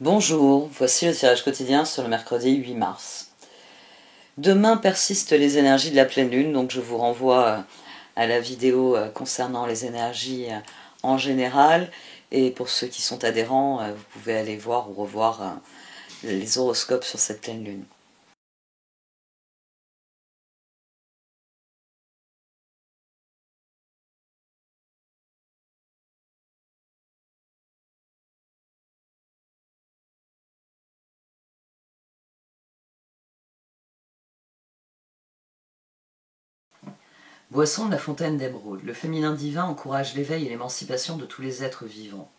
Bonjour, voici le tirage quotidien sur le mercredi 8 mars. Demain persistent les énergies de la pleine lune, donc je vous renvoie à la vidéo concernant les énergies en général. Et pour ceux qui sont adhérents, vous pouvez aller voir ou revoir les horoscopes sur cette pleine lune. Boisson de la fontaine d'émeraude. Le féminin divin encourage l'éveil et l'émancipation de tous les êtres vivants.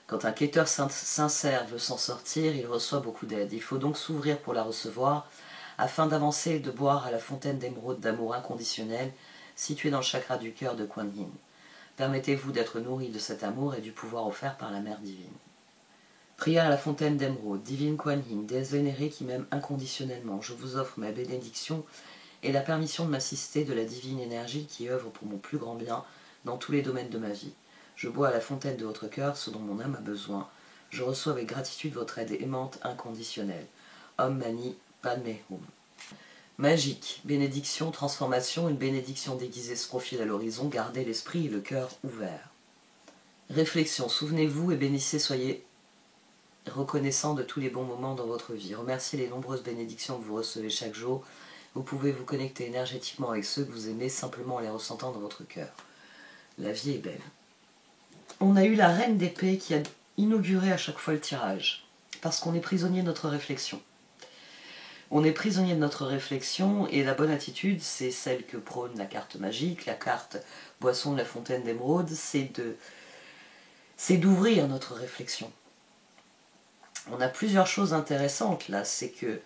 Quand un quêteur sincère veut s'en sortir, il reçoit beaucoup d'aide. Il faut donc s'ouvrir pour la recevoir, afin d'avancer et de boire à la fontaine d'émeraude d'amour inconditionnel, située dans le chakra du cœur de Kuan Yin. Permettez-vous d'être nourri de cet amour et du pouvoir offert par la Mère divine. Prière à la fontaine d'émeraude, divine Kuan Yin, déesse vénérée qui m'aime inconditionnellement, je vous offre ma bénédiction et la permission de m'assister de la divine énergie qui œuvre pour mon plus grand bien dans tous les domaines de ma vie. Je bois à la fontaine de votre cœur ce dont mon âme a besoin. Je reçois avec gratitude votre aide aimante inconditionnelle. Om Mani Padme Hum. Magique, bénédiction, transformation, une bénédiction déguisée se profile à l'horizon, gardez l'esprit et le cœur ouverts. Réflexion, souvenez-vous et bénissez, soyez reconnaissant de tous les bons moments dans votre vie. Remerciez les nombreuses bénédictions que vous recevez chaque jour. Vous pouvez vous connecter énergétiquement avec ceux que vous aimez simplement en les ressentant dans votre cœur. La vie est belle. On a eu la reine d'épée qui a inauguré à chaque fois le tirage, parce qu'on est prisonnier de notre réflexion. On est prisonnier de notre réflexion et la bonne attitude, c'est celle que prône la carte magique, la carte boisson de la fontaine d'émeraude, c'est d'ouvrir notre réflexion. On a plusieurs choses intéressantes là, c'est que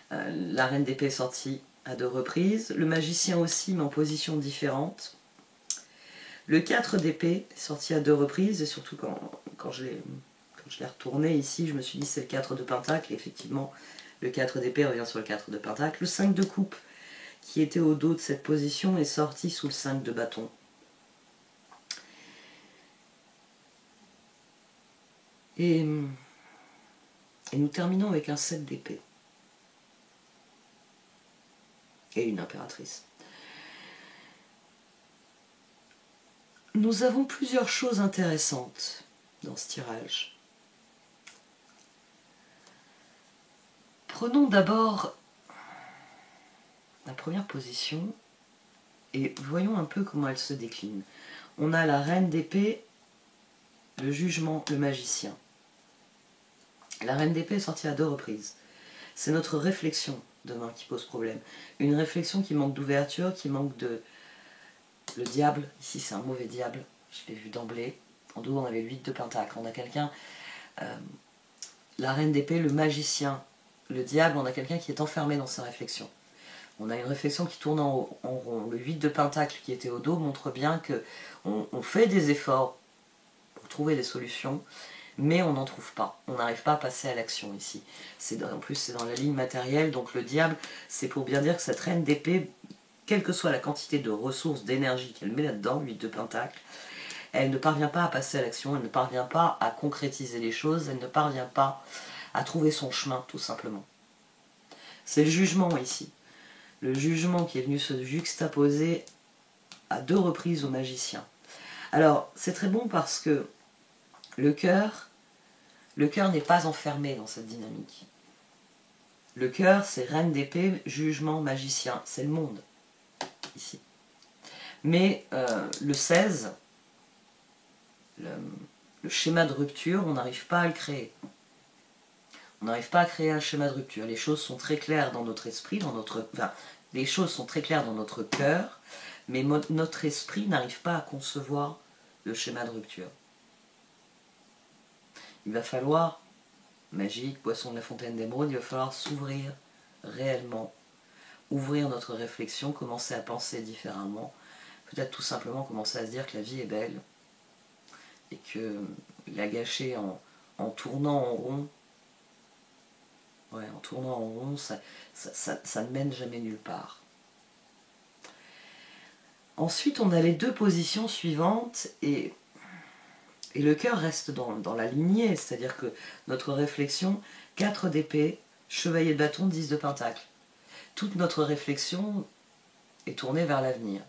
la reine d'épée est sortie à 2 reprises, le magicien aussi mais en position différente. Le 4 d'épée est sorti à 2 reprises et surtout quand je l'ai retourné ici, je me suis dit c'est le 4 de pentacle et effectivement le 4 d'épée revient sur le 4 de pentacle. Le 5 de coupe qui était au dos de cette position est sorti sous le 5 de bâton. Et nous terminons avec un 7 d'épée. Et une impératrice. Nous avons plusieurs choses intéressantes dans ce tirage. Prenons d'abord la première position et voyons un peu comment elle se décline. On a la reine d'épée, le jugement, le magicien. La reine d'épée est sortie à 2 reprises. C'est notre réflexion demain qui pose problème. Une réflexion qui manque d'ouverture, qui manque de... Le diable, ici c'est un mauvais diable, je l'ai vu d'emblée. En dos on avait le 8 de pentacle. On a quelqu'un, la reine d'épée, le magicien, le diable, on a quelqu'un qui est enfermé dans sa réflexion. On a une réflexion qui tourne en rond. Le 8 de pentacle qui était au dos montre bien qu'on fait des efforts pour trouver des solutions, mais on n'en trouve pas. On n'arrive pas à passer à l'action ici. En plus, c'est dans la ligne matérielle, donc le diable, c'est pour bien dire que cette reine d'épée, quelle que soit la quantité de ressources, d'énergie qu'elle met là-dedans, 8 de pentacle, elle ne parvient pas à passer à l'action, elle ne parvient pas à concrétiser les choses, elle ne parvient pas à trouver son chemin, tout simplement. C'est le jugement ici. Le jugement qui est venu se juxtaposer à 2 reprises au magicien. Alors, c'est très bon parce que le cœur n'est pas enfermé dans cette dynamique. Le cœur, c'est reine d'épée, jugement, magicien. C'est le monde, ici. Mais le 16, le schéma de rupture, on n'arrive pas à le créer. On n'arrive pas à créer un schéma de rupture. Les choses sont très claires dans notre esprit, les choses sont très claires dans notre cœur, mais notre esprit n'arrive pas à concevoir le schéma de rupture. Il va falloir, magique, boisson de la fontaine d'émeraude, il va falloir s'ouvrir réellement, ouvrir notre réflexion, commencer à penser différemment, peut-être tout simplement commencer à se dire que la vie est belle et que la gâcher en tournant en rond, ça ne mène jamais nulle part. Ensuite, on a les 2 positions suivantes et Et le cœur reste dans la lignée, c'est-à-dire que notre réflexion, 4 d'épée, chevalier de bâton, 10 de pentacle. Toute notre réflexion est tournée vers l'avenir.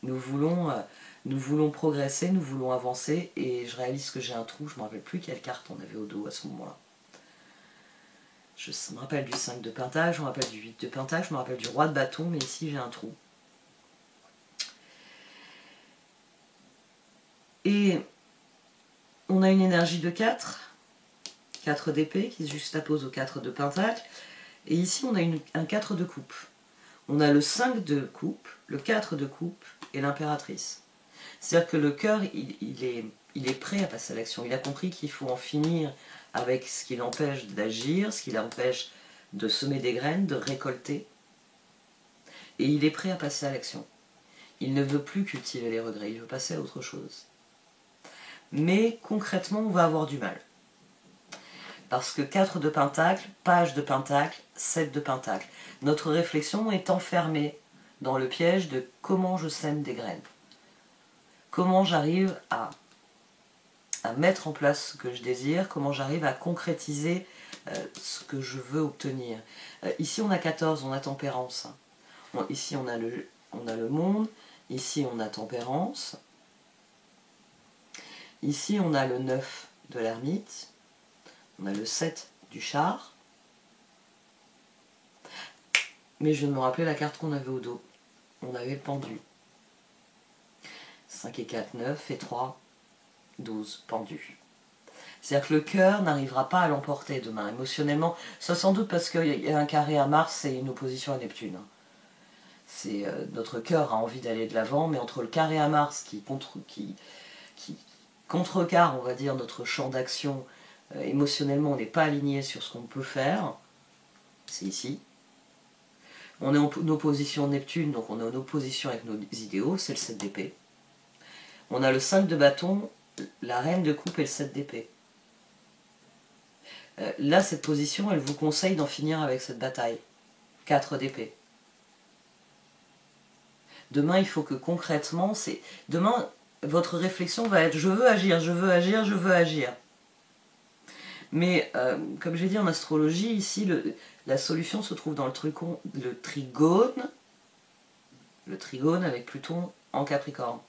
Nous voulons progresser, nous voulons avancer, et je réalise que j'ai un trou, je ne me rappelle plus quelle carte on avait au dos à ce moment-là. Je me rappelle du 5 de pentacle, je me rappelle du 8 de pentacle, je me rappelle du roi de bâton, mais ici j'ai un trou. Et on a une énergie de 4 d'épée qui se juxtapose au 4 de pentacle, et ici on a un 4 de coupe. On a le 5 de coupe, le 4 de coupe et l'impératrice. C'est-à-dire que le cœur, il est prêt à passer à l'action. Il a compris qu'il faut en finir avec ce qui l'empêche d'agir, ce qui l'empêche de semer des graines, de récolter. Et il est prêt à passer à l'action. Il ne veut plus cultiver les regrets, il veut passer à autre chose. Mais concrètement, on va avoir du mal. Parce que 4 de pentacle, page de pentacle, 7 de pentacle. Notre réflexion est enfermée dans le piège de comment je sème des graines. Comment j'arrive à mettre en place ce que je désire, comment j'arrive à concrétiser ce que je veux obtenir. Ici on a 14, on a tempérance. Ici on a le monde, ici on a tempérance. Ici on a le 9 de l'ermite, on a le 7 du char. Mais je viens de me rappeler la carte qu'on avait au dos. On avait le pendu. 5 et 4, 9 et 3, 12, pendu. C'est-à-dire que le cœur n'arrivera pas à l'emporter demain, émotionnellement. Ça sans doute parce qu'il y a un carré à Mars et une opposition à Neptune. Notre cœur a envie d'aller de l'avant, mais entre le carré à Mars qui contrecarre, on va dire, notre champ d'action, émotionnellement on n'est pas aligné sur ce qu'on peut faire, c'est ici. On est en opposition Neptune, donc on est en opposition avec nos idéaux, c'est le 7 d'épée. On a le 5 de bâton, la reine de coupe et le 7 d'épée. Là, cette position, elle vous conseille d'en finir avec cette bataille. 4 d'épée. Demain, il faut que concrètement, demain, votre réflexion va être « je veux agir, je veux agir, je veux agir ». Mais, comme j'ai dit en astrologie, ici, la solution se trouve dans le trigone avec Pluton en Capricorne.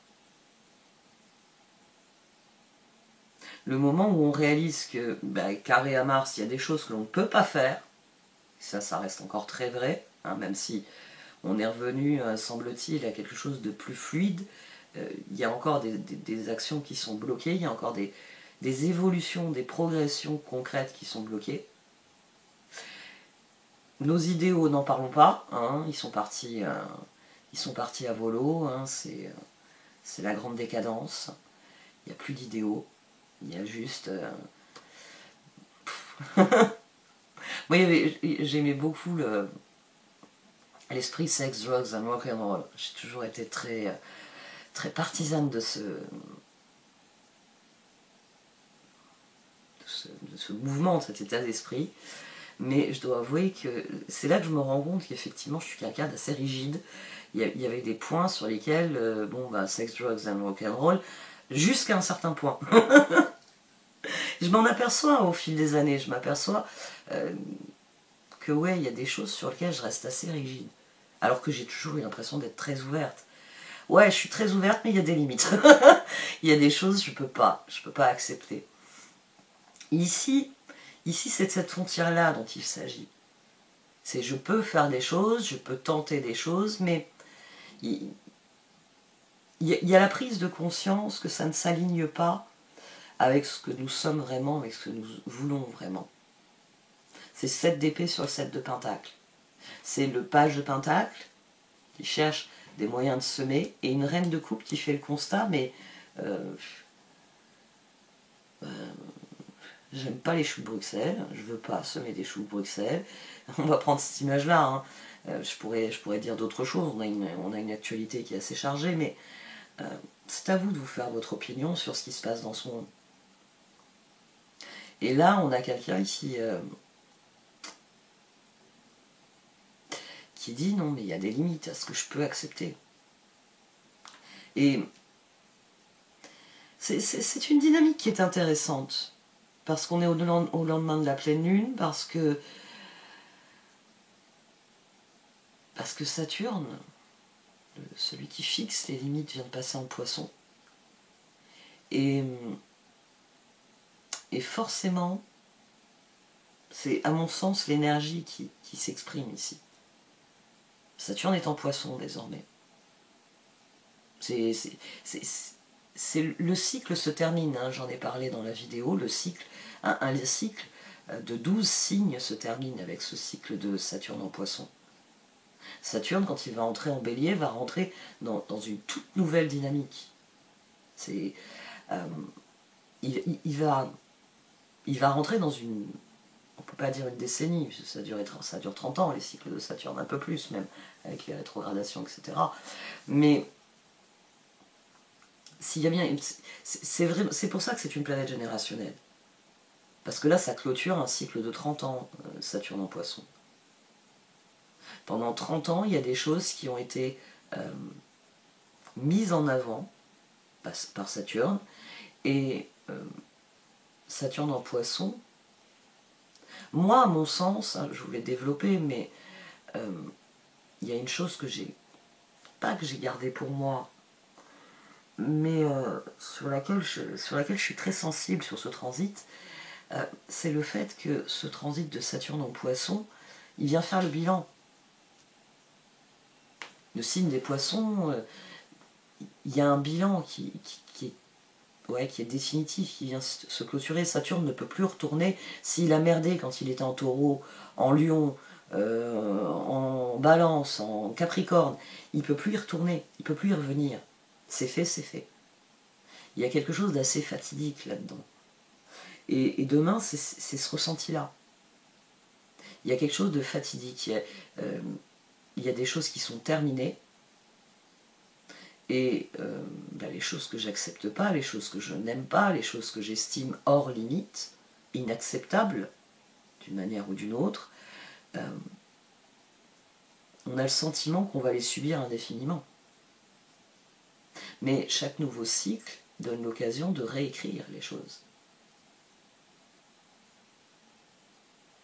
Le moment où on réalise que, carré à Mars, il y a des choses que l'on ne peut pas faire, ça reste encore très vrai, hein, même si on est revenu, semble-t-il, à quelque chose de plus fluide, il y a encore des actions qui sont bloquées, il y a encore des évolutions, des progressions concrètes qui sont bloquées. Nos idéaux, n'en parlons pas, hein, ils sont partis à volo, hein, c'est la grande décadence, il n'y a plus d'idéaux. Il y a juste... Moi, j'aimais beaucoup l'esprit sex, drugs and rock and roll. J'ai toujours été très partisane de ce mouvement, de cet état d'esprit. Mais je dois avouer que c'est là que je me rends compte qu'effectivement, je suis quelqu'un d'assez rigide. Il y avait des points sur lesquels, sex, drugs and rock and roll, jusqu'à un certain point. Je m'en aperçois au fil des années, je m'aperçois que ouais, il y a des choses sur lesquelles je reste assez rigide. Alors que j'ai toujours eu l'impression d'être très ouverte. Ouais, je suis très ouverte, mais il y a des limites. Il y a des choses que je peux pas accepter. Ici c'est cette frontière-là dont il s'agit. C'est je peux faire des choses, je peux tenter des choses, mais il y a la prise de conscience que ça ne s'aligne pas avec ce que nous sommes vraiment, avec ce que nous voulons vraiment. C'est 7 d'épée sur le 7 de pentacle. C'est le page de pentacle qui cherche des moyens de semer, et une reine de coupe qui fait le constat, mais j'aime pas les choux de Bruxelles, je veux pas semer des choux de Bruxelles. On va prendre cette image-là, hein. Je pourrais dire d'autres choses, on a une actualité qui est assez chargée, mais c'est à vous de vous faire votre opinion sur ce qui se passe dans ce monde. Et là, on a quelqu'un ici qui dit non, mais il y a des limites à ce que je peux accepter. Et C'est une dynamique qui est intéressante, parce qu'on est au lendemain de la pleine lune, parce que Saturne, celui qui fixe les limites, vient de passer en Poisson. Et forcément, c'est à mon sens l'énergie qui s'exprime ici. Saturne est en Poisson désormais. Le cycle se termine, hein, j'en ai parlé dans la vidéo, le cycle de 12 signes se termine avec ce cycle de Saturne en Poisson. Saturne, quand il va entrer en Bélier, va rentrer dans une toute nouvelle dynamique. Il va rentrer dans une... On ne peut pas dire une décennie, parce que ça dure 30 ans, les cycles de Saturne, un peu plus même, avec les rétrogradations, etc. Mais s'il y a bien... C'est pour ça que c'est une planète générationnelle. Parce que là, ça clôture un cycle de 30 ans, Saturne en Poisson. Pendant 30 ans, il y a des choses qui ont été mises en avant par Saturne, et Saturne en Poisson, moi, à mon sens, hein, je voulais développer, mais il y a une chose que j'ai gardée pour moi, mais sur laquelle je suis très sensible sur ce transit, c'est le fait que ce transit de Saturne en Poisson, il vient faire le bilan. Le signe des Poissons, il y a un bilan qui est définitif, qui vient se clôturer. Saturne ne peut plus retourner s'il a merdé quand il était en Taureau, en Lion, en Balance, en Capricorne. Il ne peut plus y retourner, il ne peut plus y revenir. C'est fait, c'est fait. Il y a quelque chose d'assez fatidique là-dedans. Et demain, c'est ce ressenti-là. Il y a quelque chose de fatidique. Il y a des choses qui sont terminées. Et les choses que j'accepte pas, les choses que je n'aime pas, les choses que j'estime hors limite, inacceptables, d'une manière ou d'une autre, on a le sentiment qu'on va les subir indéfiniment. Mais chaque nouveau cycle donne l'occasion de réécrire les choses.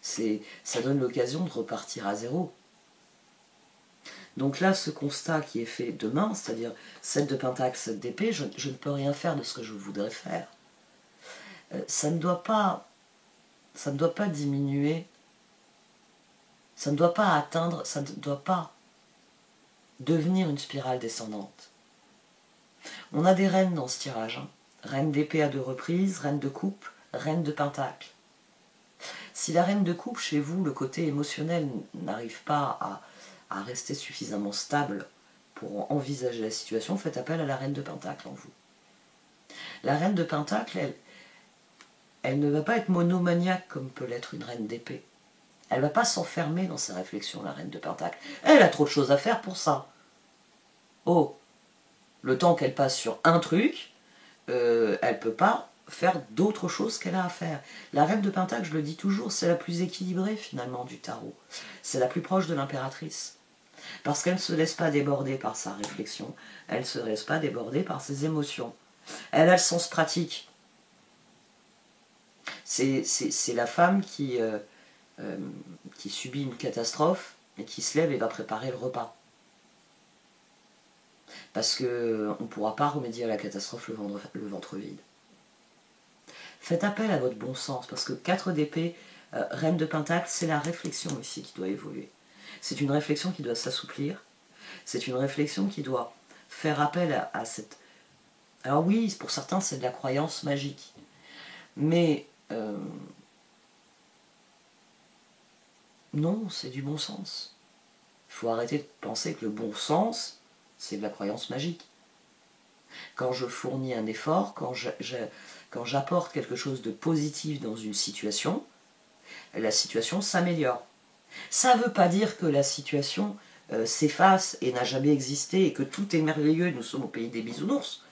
Ça donne l'occasion de repartir à zéro. Donc là, ce constat qui est fait demain, c'est-à-dire 7 de Pentacle, 7 d'épée, je ne peux rien faire de ce que je voudrais faire. Ça ne doit pas diminuer, ça ne doit pas atteindre, ça ne doit pas devenir une spirale descendante. On a des reines dans ce tirage, hein. Reine d'épée à 2 reprises, reine de coupe, reine de Pentacle. Si la reine de coupe, chez vous, le côté émotionnel n'arrive pas à rester suffisamment stable pour envisager la situation, faites appel à la reine de Pentacle en vous. La reine de Pentacle, elle ne va pas être monomaniaque comme peut l'être une reine d'épée. Elle ne va pas s'enfermer dans ses réflexions, la reine de Pentacle. Elle a trop de choses à faire pour ça. Oh, le temps qu'elle passe sur un truc, elle ne peut pas faire d'autres choses qu'elle a à faire. La reine de Pentacle, je le dis toujours, c'est la plus équilibrée finalement du tarot. C'est la plus proche de l'impératrice. Parce qu'elle ne se laisse pas déborder par sa réflexion, elle ne se laisse pas déborder par ses émotions. Elle a le sens pratique. C'est la femme qui subit une catastrophe et qui se lève et va préparer le repas. Parce qu'on ne pourra pas remédier à la catastrophe le ventre vide. Faites appel à votre bon sens, parce que 4 d'épée, reine de Pentacle, c'est la réflexion ici qui doit évoluer. C'est une réflexion qui doit s'assouplir, c'est une réflexion qui doit faire appel à cette... Alors oui, pour certains, c'est de la croyance magique, mais non, c'est du bon sens. Il faut arrêter de penser que le bon sens, c'est de la croyance magique. Quand je fournis un effort, quand j'apporte quelque chose de positif dans une situation, la situation s'améliore. Ça ne veut pas dire que la situation s'efface et n'a jamais existé et que tout est merveilleux et nous sommes au pays des bisounours.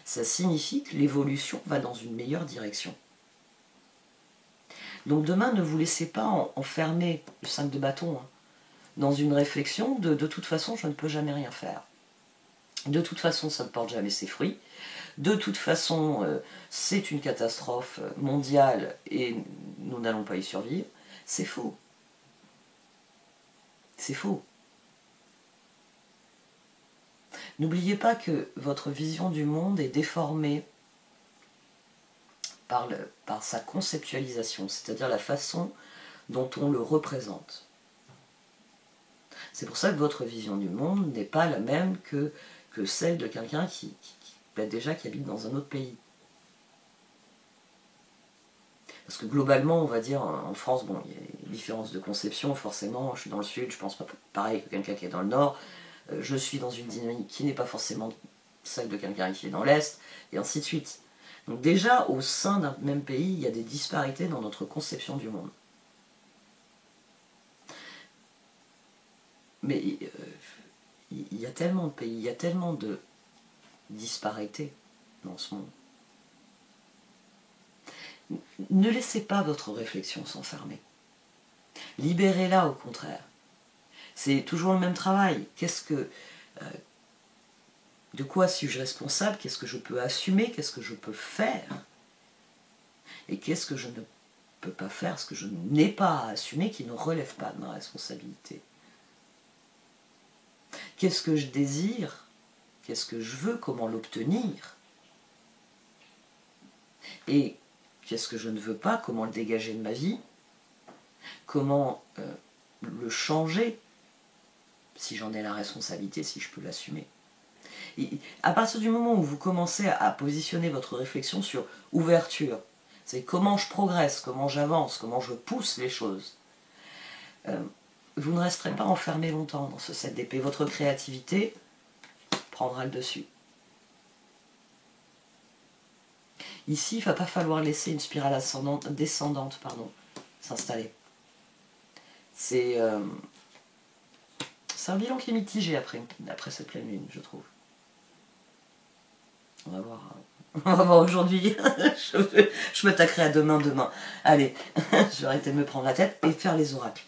Ça signifie que l'évolution va dans une meilleure direction. Donc demain, ne vous laissez pas enfermer, le 5 de bâton, hein, dans une réflexion de toute façon, je ne peux jamais rien faire. De toute façon, ça ne porte jamais ses fruits. de toute façon, c'est une catastrophe mondiale et nous n'allons pas y survivre, c'est faux. C'est faux. N'oubliez pas que votre vision du monde est déformée par sa conceptualisation, c'est-à-dire la façon dont on le représente. C'est pour ça que votre vision du monde n'est pas la même que celle de quelqu'un qui habite dans un autre pays. Parce que globalement, on va dire, en France, bon, il y a des différences de conception, forcément, je suis dans le sud, je pense pas pareil que quelqu'un qui est dans le nord, je suis dans une dynamique qui n'est pas forcément celle de quelqu'un qui est dans l'est, et ainsi de suite. Donc déjà, au sein d'un même pays, il y a des disparités dans notre conception du monde. Mais il y a tellement de pays, il y a tellement de disparités dans ce monde. Ne laissez pas votre réflexion s'enfermer. Libérez-la au contraire. C'est toujours le même travail. De quoi suis-je responsable? Qu'est-ce que je peux assumer? Qu'est-ce que je peux faire? Et qu'est-ce que je ne peux pas faire? Ce que je n'ai pas à assumer qui ne relève pas de ma responsabilité. Qu'est-ce que je désire? Qu'est-ce que je veux? Comment l'obtenir? Et qu'est-ce que je ne veux pas? Comment le dégager de ma vie? Comment le changer? Si j'en ai la responsabilité, si je peux l'assumer. À partir du moment où vous commencez à positionner votre réflexion sur ouverture, c'est comment je progresse, comment j'avance, comment je pousse les choses, vous ne resterez pas enfermé longtemps dans ce 7 d'épée. Votre créativité prendra le dessus. Ici, il ne va pas falloir laisser une spirale descendante s'installer. C'est un bilan qui est mitigé après cette pleine lune, je trouve. On va voir aujourd'hui. je m'attaquerai à demain. Allez, je vais arrêter de me prendre la tête et faire les oracles.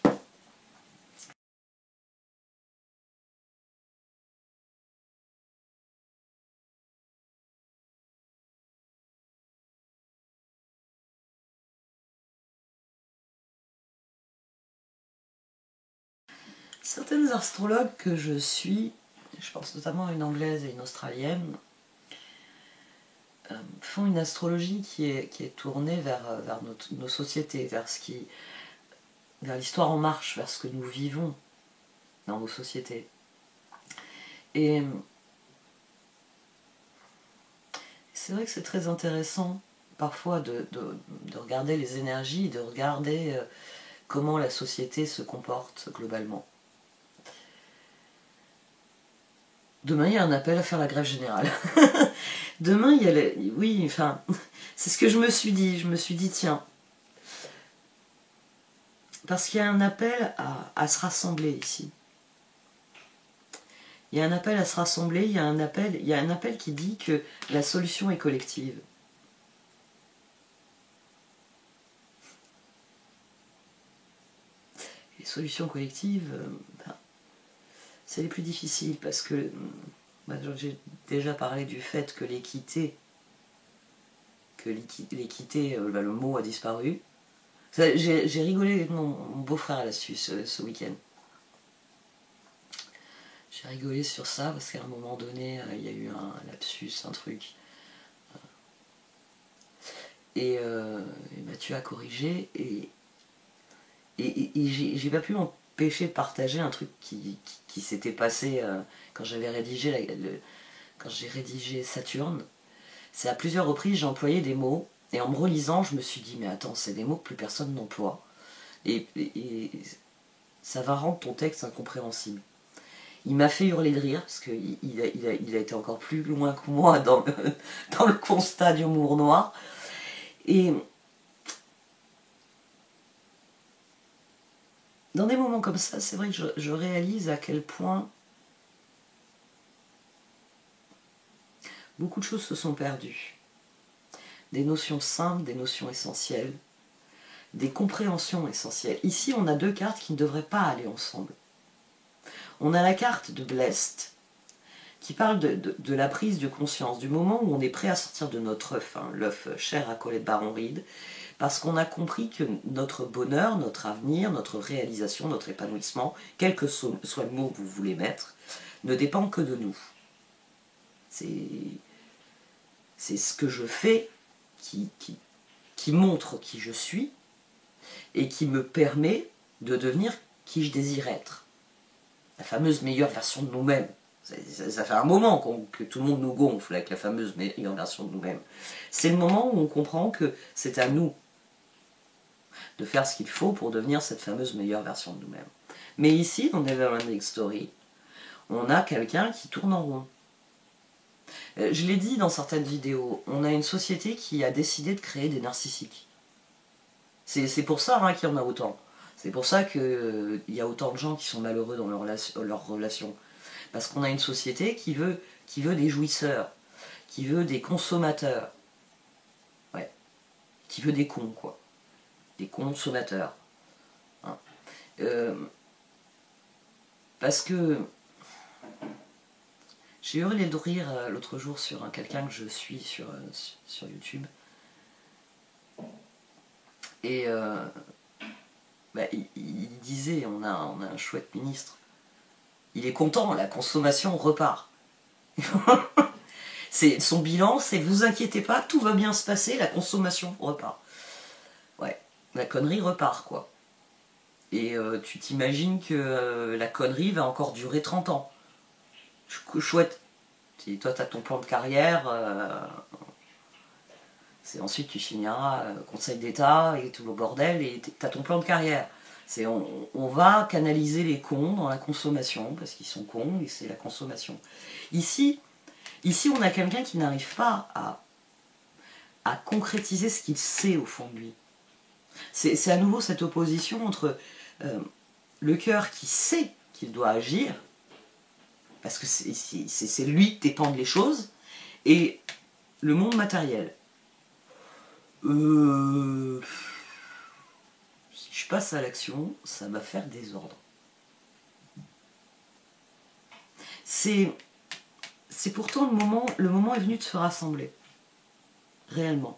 Certaines astrologues que je suis, je pense notamment à une anglaise et une australienne, font une astrologie qui est tournée vers nos sociétés, vers l'histoire en marche, vers ce que nous vivons dans nos sociétés. Et c'est vrai que c'est très intéressant parfois de regarder les énergies, de regarder comment la société se comporte globalement. Demain, il y a un appel à faire la grève générale. Demain, il y a... Oui, enfin, c'est ce que je me suis dit. Je me suis dit, tiens, parce qu'il y a un appel à se rassembler ici. Il y a un appel à se rassembler, il y a un appel qui dit que la solution est collective. Les solutions collectives, c'est les plus difficiles parce que j'ai déjà parlé du fait que l'équité, le mot a disparu. J'ai rigolé avec mon beau-frère là-dessus ce week-end. J'ai rigolé sur ça parce qu'à un moment donné, il y a eu un lapsus, un truc. Et Mathieu a corrigé et j'ai pas pu m'empêcher de partager un truc qui s'était passé quand j'avais rédigé quand j'ai rédigé Saturne. C'est à plusieurs reprises j'ai employé des mots et en me relisant je me suis dit mais attends, c'est des mots que plus personne n'emploie et ça va rendre ton texte incompréhensible. Il m'a fait hurler de rire parce qu'il a été encore plus loin que moi dans le constat d'humour noir. Et dans des moments comme ça, c'est vrai que je réalise à quel point beaucoup de choses se sont perdues. Des notions simples, des notions essentielles, des compréhensions essentielles. Ici, on a deux cartes qui ne devraient pas aller ensemble. On a la carte de Blessed, qui parle de la prise de conscience, du moment où on est prêt à sortir de notre œuf, hein, l'œuf cher à Colette Baron-Reed, parce qu'on a compris que notre bonheur, notre avenir, notre réalisation, notre épanouissement, quel que soit le mot que vous voulez mettre, ne dépend que de nous. C'est ce que je fais qui montre qui je suis et qui me permet de devenir qui je désire être. La fameuse meilleure version de nous-mêmes. Ça fait un moment que tout le monde nous gonfle avec la fameuse meilleure version de nous-mêmes. C'est le moment où on comprend que c'est à nous de faire ce qu'il faut pour devenir cette fameuse meilleure version de nous-mêmes. Mais ici, dans Neverending Story, on a quelqu'un qui tourne en rond. Je l'ai dit dans certaines vidéos, on a une société qui a décidé de créer des narcissiques. C'est pour ça hein, qu'il y en a autant. C'est pour ça qu'il y a autant de gens qui sont malheureux dans leurs relations. Parce qu'on a une société qui veut des jouisseurs, qui veut des consommateurs. Ouais. Qui veut des cons, quoi. Des consommateurs. Hein. Parce que j'ai hurlé de rire l'autre jour sur quelqu'un que je suis sur YouTube. Et il disait, on a un chouette ministre. Il est content, la consommation repart. Son bilan, c'est vous inquiétez pas, tout va bien se passer, la consommation repart. Ouais, la connerie repart, quoi. Et tu t'imagines que la connerie va encore durer 30 ans. Chouette. Si toi, tu as ton plan de carrière, ensuite tu finiras Conseil d'État et tout le bordel, et tu as ton plan de carrière. On va canaliser les cons dans la consommation, parce qu'ils sont cons, et c'est la consommation. Ici on a quelqu'un qui n'arrive pas à concrétiser ce qu'il sait au fond de lui. C'est à nouveau cette opposition entre le cœur qui sait qu'il doit agir, parce que c'est lui que dépendent les choses, et le monde matériel. Si je passe à l'action, ça va faire désordre. C'est pourtant le moment est venu de se rassembler. Réellement.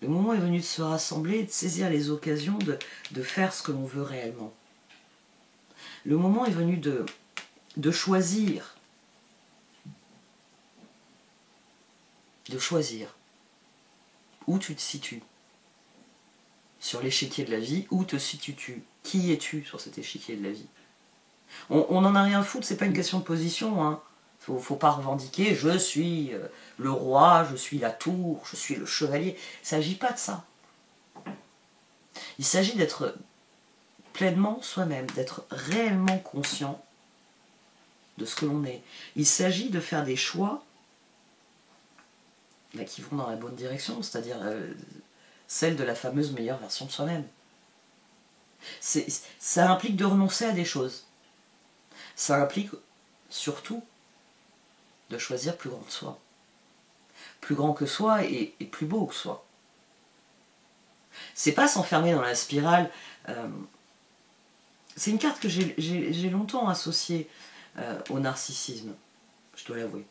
Le moment est venu de se rassembler et de saisir les occasions de faire ce que l'on veut réellement. Le moment est venu de choisir. De choisir où tu te situes sur l'échiquier de la vie, où te situes-tu, qui es-tu sur cet échiquier de la vie. On n'en a rien à foutre, c'est pas une question de position, hein. Faut pas revendiquer, je suis le roi, je suis la tour, je suis le chevalier. Il ne s'agit pas de ça. Il s'agit d'être pleinement soi-même, d'être réellement conscient de ce que l'on est. Il s'agit de faire des choix qui vont dans la bonne direction, c'est-à-dire celle de la fameuse meilleure version de soi-même. Ça implique de renoncer à des choses. Ça implique surtout de choisir plus grand que soi. Plus grand que soi et plus beau que soi. C'est pas s'enfermer dans la spirale. C'est une carte que j'ai longtemps associée au narcissisme, je dois l'avouer.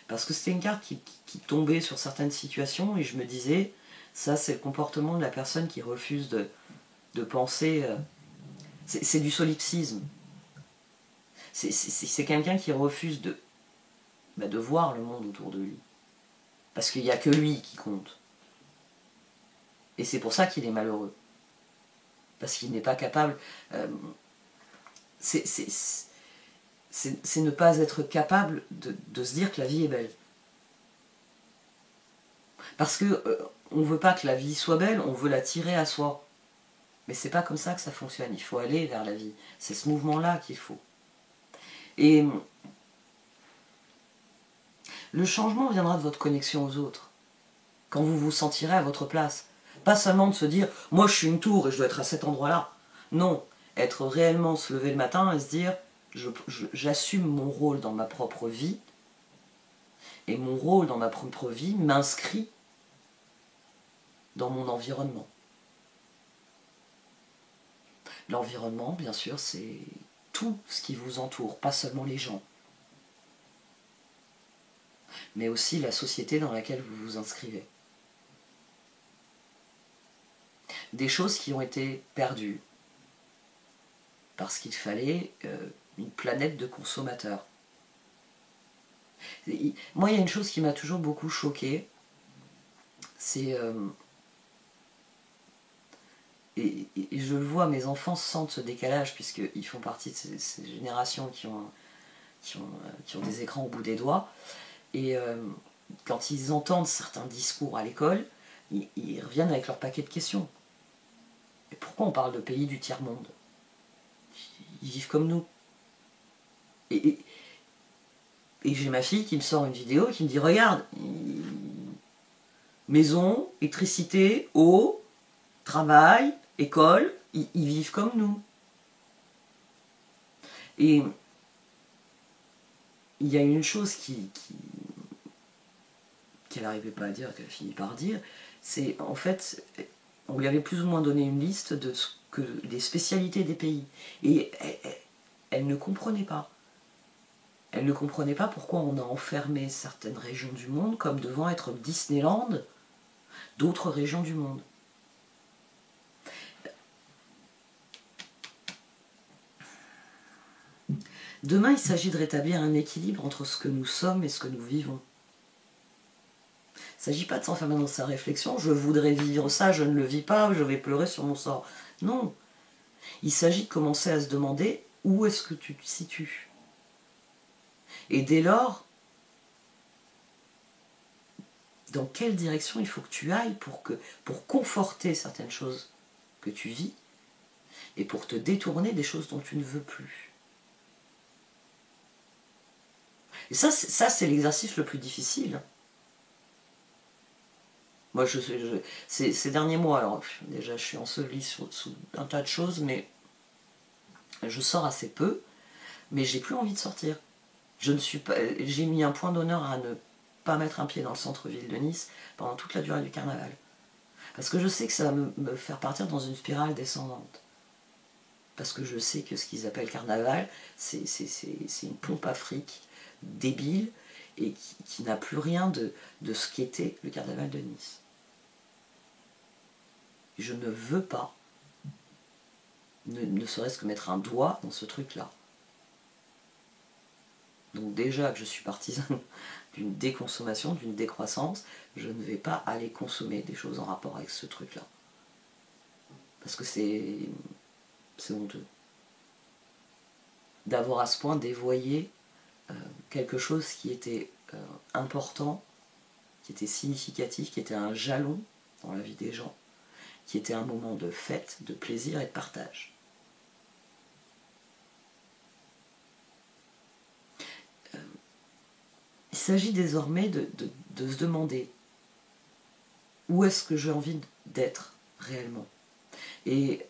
Parce que c'était une carte qui tombait sur certaines situations et je me disais, ça c'est le comportement de la personne qui refuse de penser. C'est du solipsisme. C'est quelqu'un qui refuse de voir le monde autour de lui. Parce qu'il n'y a que lui qui compte. Et c'est pour ça qu'il est malheureux. Parce qu'il n'est pas capable... c'est ne pas être capable de se dire que la vie est belle. Parce que on ne veut pas que la vie soit belle, on veut la tirer à soi. Mais c'est pas comme ça que ça fonctionne, il faut aller vers la vie. C'est ce mouvement-là qu'il faut. Et le changement viendra de votre connexion aux autres. Quand vous vous sentirez à votre place. Pas seulement de se dire, moi je suis une tour et je dois être à cet endroit-là. Non, être réellement se lever le matin et se dire, j'assume mon rôle dans ma propre vie, et mon rôle dans ma propre vie m'inscrit dans mon environnement. L'environnement, bien sûr, c'est tout ce qui vous entoure, pas seulement les gens, mais aussi la société dans laquelle vous vous inscrivez. Des choses qui ont été perdues, parce qu'il fallait une planète de consommateurs. Moi, il y a une chose qui m'a toujours beaucoup choquée, c'est... et je le vois, mes enfants sentent ce décalage, puisqu'ils font partie de ces générations qui ont des écrans au bout des doigts, et quand ils entendent certains discours à l'école, ils reviennent avec leur paquet de questions. Et pourquoi on parle de pays du tiers-monde? Ils vivent comme nous. Et j'ai ma fille qui me sort une vidéo qui me dit, regarde, maison, électricité, eau, travail, école, ils vivent comme nous. Et il y a une chose qu'elle n'arrivait pas à dire, qu'elle finit par dire, c'est en fait, on lui avait plus ou moins donné une liste des spécialités des pays. Et elle ne comprenait pas. Elle ne comprenait pas pourquoi on a enfermé certaines régions du monde comme devant être Disneyland d'autres régions du monde. Demain, il s'agit de rétablir un équilibre entre ce que nous sommes et ce que nous vivons. Il ne s'agit pas de s'enfermer dans sa réflexion, je voudrais vivre ça, je ne le vis pas, je vais pleurer sur mon sort. Non. Il s'agit de commencer à se demander où est-ce que tu te situes. Et dès lors, dans quelle direction il faut que tu ailles pour conforter certaines choses que tu vis et pour te détourner des choses dont tu ne veux plus. Et ça c'est l'exercice le plus difficile. Moi, ces derniers mois, alors déjà je suis ensevelie sous un tas de choses, mais je sors assez peu, mais j'ai plus envie de sortir. J'ai mis un point d'honneur à ne pas mettre un pied dans le centre-ville de Nice pendant toute la durée du carnaval. Parce que je sais que ça va me faire partir dans une spirale descendante. Parce que je sais que ce qu'ils appellent carnaval, c'est une pompe à fric débile et qui n'a plus rien de ce qu'était le carnaval de Nice. Je ne veux pas, ne serait-ce que mettre un doigt dans ce truc-là. Donc déjà que je suis partisane d'une déconsommation, d'une décroissance, je ne vais pas aller consommer des choses en rapport avec ce truc-là. Parce que c'est honteux. D'avoir à ce point dévoyé quelque chose qui était important, qui était significatif, qui était un jalon dans la vie des gens, qui était un moment de fête, de plaisir et de partage. Il s'agit désormais de se demander où est-ce que j'ai envie d'être réellement. Et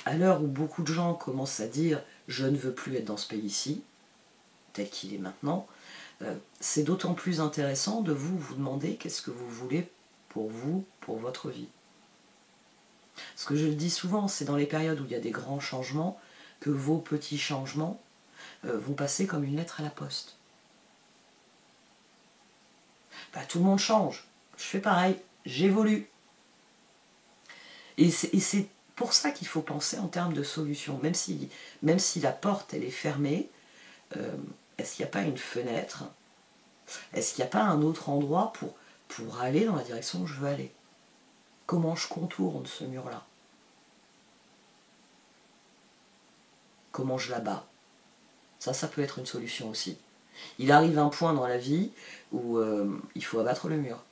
à l'heure où beaucoup de gens commencent à dire « je ne veux plus être dans ce pays-ci », tel qu'il est maintenant, c'est d'autant plus intéressant de vous demander qu'est-ce que vous voulez pour vous, pour votre vie. Ce que je le dis souvent, c'est dans les périodes où il y a des grands changements que vos petits changements vont passer comme une lettre à la poste. Bah, tout le monde change, je fais pareil, j'évolue. Et c'est pour ça qu'il faut penser en termes de solutions, même si la porte elle est fermée, est-ce qu'il n'y a pas une fenêtre? Est-ce qu'il n'y a pas un autre endroit pour aller dans la direction où je veux aller? Comment je contourne ce mur-là? Comment je l'abats? Ça peut être une solution aussi. Il arrive un point dans la vie où il faut abattre le mur.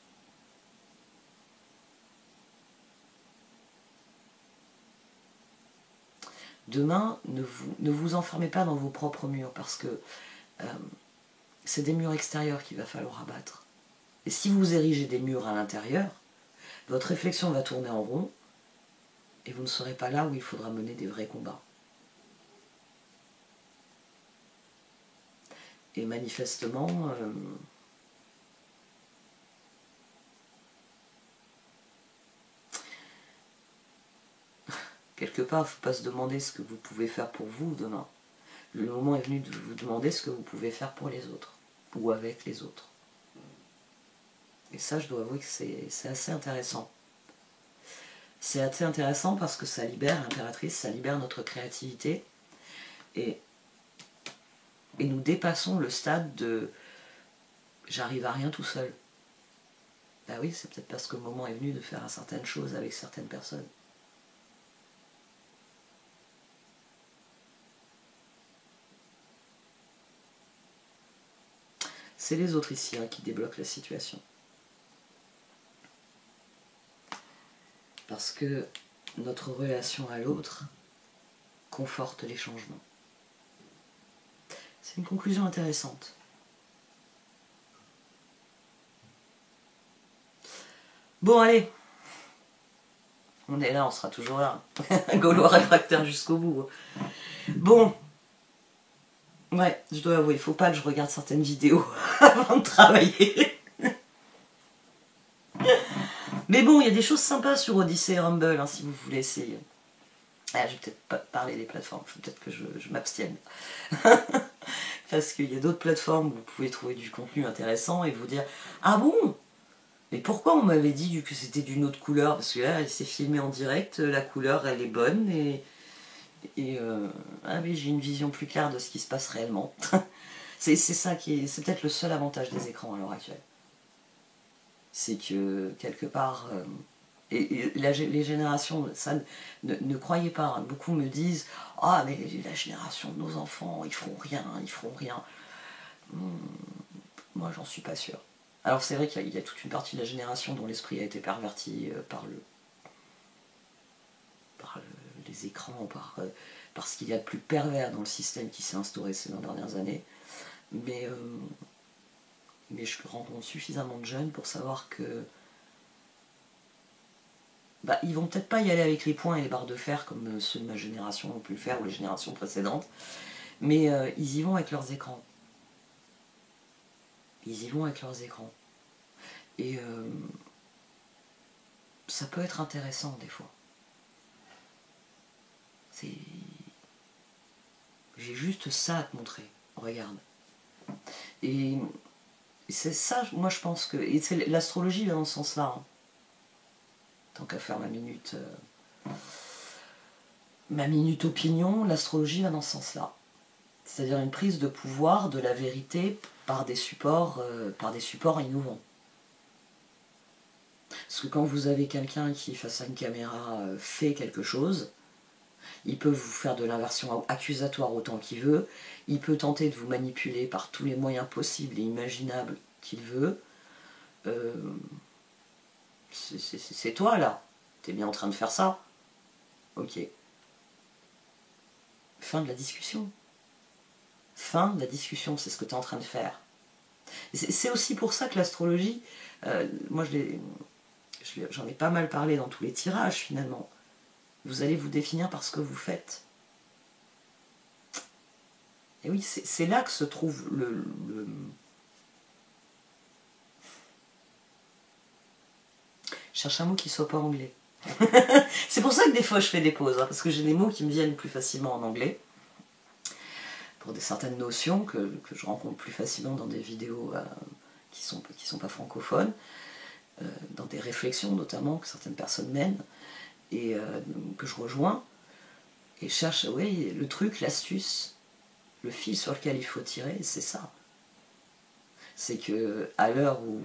Demain, ne vous enfermez pas dans vos propres murs, parce que c'est des murs extérieurs qu'il va falloir abattre. Et si vous érigez des murs à l'intérieur, votre réflexion va tourner en rond, et vous ne serez pas là où il faudra mener des vrais combats. Et manifestement, quelque part, il ne faut pas se demander ce que vous pouvez faire pour vous demain. Le moment est venu de vous demander ce que vous pouvez faire pour les autres, ou avec les autres. Et ça, je dois avouer que c'est assez intéressant. C'est assez intéressant parce que ça libère l'impératrice, ça libère notre créativité, et nous dépassons le stade de « j'arrive à rien tout seul ». Ben oui, c'est peut-être parce que le moment est venu de faire certaines choses avec certaines personnes. C'est les autres ici qui débloquent la situation. Parce que notre relation à l'autre conforte les changements. C'est une conclusion intéressante. Bon, allez. On est là, on sera toujours là. Gaulois réfractaire jusqu'au bout. Bon. Ouais, je dois avouer, il faut pas que je regarde certaines vidéos avant de travailler. Mais bon, il y a des choses sympas sur Odyssey et Rumble, hein, si vous voulez essayer. Ah, je vais peut-être pas parler des plateformes, peut-être que je m'abstienne. Parce qu'il y a d'autres plateformes où vous pouvez trouver du contenu intéressant et vous dire « Ah bon ? Mais pourquoi on m'avait dit que c'était d'une autre couleur ?» Parce que là, il s'est filmé en direct, la couleur, elle est bonne, ah oui, j'ai une vision plus claire de ce qui se passe réellement. C'est ça c'est peut-être le seul avantage des écrans à l'heure actuelle. C'est que, quelque part, les générations, ça ne croyez pas, hein. Beaucoup me disent « Ah, mais la génération de nos enfants, ils feront rien, ils feront rien. » Moi, j'en suis pas sûre. Alors c'est vrai qu'il y a toute une partie de la génération dont l'esprit a été perverti par les écrans, par ce qu'il y a de plus pervers dans le système qui s'est instauré ces 20 dernières années. Mais je rencontre suffisamment de jeunes pour savoir que ils vont peut-être pas y aller avec les poings et les barres de fer comme ceux de ma génération ont pu le faire ou les générations précédentes, mais ils y vont avec leurs écrans. Ils y vont avec leurs écrans. Et ça peut être intéressant des fois. J'ai juste ça à te montrer. Regarde. Et c'est ça, moi je pense que... Et l'astrologie va dans ce sens-là. Hein. Tant qu'à faire ma minute opinion, l'astrologie va dans ce sens-là. C'est-à-dire une prise de pouvoir de la vérité par des supports innovants. Parce que quand vous avez quelqu'un qui, face à une caméra, fait quelque chose, il peut vous faire de l'inversion accusatoire autant qu'il veut, il peut tenter de vous manipuler par tous les moyens possibles et imaginables qu'il veut. C'est toi là, t'es bien en train de faire ça. Ok. Fin de la discussion. Fin de la discussion, c'est ce que tu es en train de faire. C'est aussi pour ça que l'astrologie, moi j'en ai pas mal parlé dans tous les tirages finalement. Vous allez vous définir par ce que vous faites. Et oui, c'est là que se trouve Je cherche un mot qui soit pas anglais. C'est pour ça que des fois je fais des pauses, hein, parce que j'ai des mots qui me viennent plus facilement en anglais. Pour certaines notions que je rencontre plus facilement dans des vidéos qui sont pas francophones, dans des réflexions notamment que certaines personnes mènent, et que je rejoins, et cherche, oui, le truc, l'astuce, le fil sur lequel il faut tirer, c'est ça. C'est que à l'heure où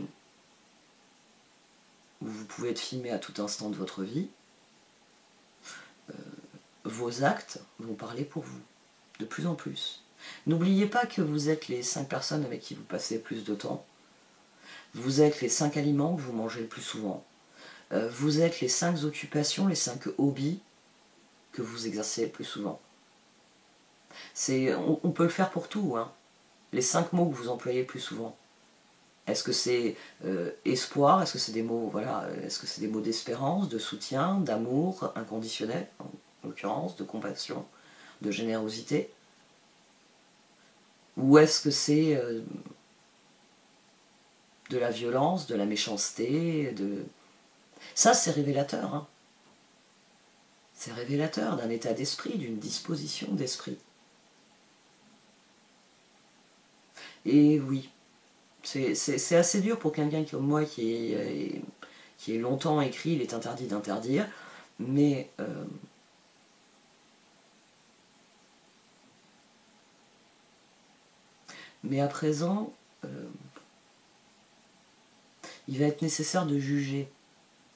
vous pouvez être filmé à tout instant de votre vie, vos actes vont parler pour vous, de plus en plus. N'oubliez pas que vous êtes les 5 personnes avec qui vous passez le plus de temps, vous êtes les 5 aliments que vous mangez le plus souvent, vous êtes les 5 occupations, les 5 hobbies que vous exercez le plus souvent. On peut le faire pour tout, hein. Les 5 mots que vous employez le plus souvent. Est-ce que c'est espoir? Est-ce que c'est des mots, voilà, est-ce que c'est des mots d'espérance, de soutien, d'amour inconditionnel, en l'occurrence, de compassion, de générosité? Ou est-ce que c'est de la violence, de la méchanceté, Ça, c'est révélateur, hein. C'est révélateur d'un état d'esprit, d'une disposition d'esprit. Et oui, c'est assez dur pour quelqu'un comme moi qui est longtemps écrit, il est interdit d'interdire, mais à présent, il va être nécessaire de juger.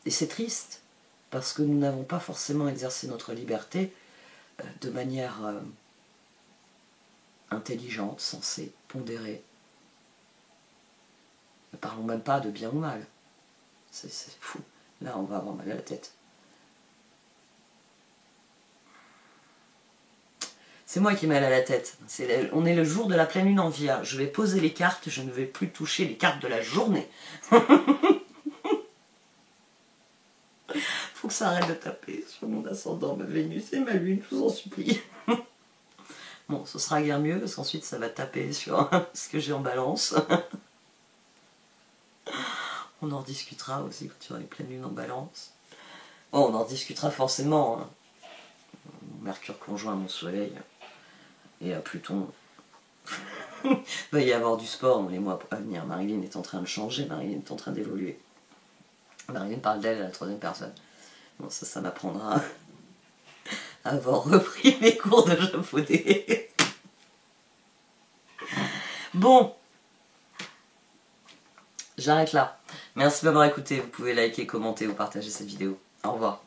Et c'est triste, parce que nous n'avons pas forcément exercé notre liberté de manière intelligente, sensée, pondérée. Ne parlons même pas de bien ou mal. C'est fou. Là, on va avoir mal à la tête. C'est moi qui ai mal à la tête. On est le jour de la pleine lune en Vierge. Je vais poser les cartes, je ne vais plus toucher les cartes de la journée. Faut que ça arrête de taper sur mon ascendant, ma Vénus et ma lune, je vous en supplie. Bon, ce sera guère mieux, parce qu'ensuite ça va taper sur ce que j'ai en balance. On en discutera aussi quand tu auras les pleines lunes en balance. Bon, on en discutera forcément. Hein. Mercure conjoint à mon soleil et à Pluton. Il va y avoir du sport dans les mois à venir. Marilyn est en train de changer, Marilyn est en train d'évoluer. Marilyn parle d'elle à la troisième personne. Bon, ça m'apprendra à avoir repris mes cours de japonais. Bon, j'arrête là. Merci de m'avoir écouté. Vous pouvez liker, commenter ou partager cette vidéo. Au revoir.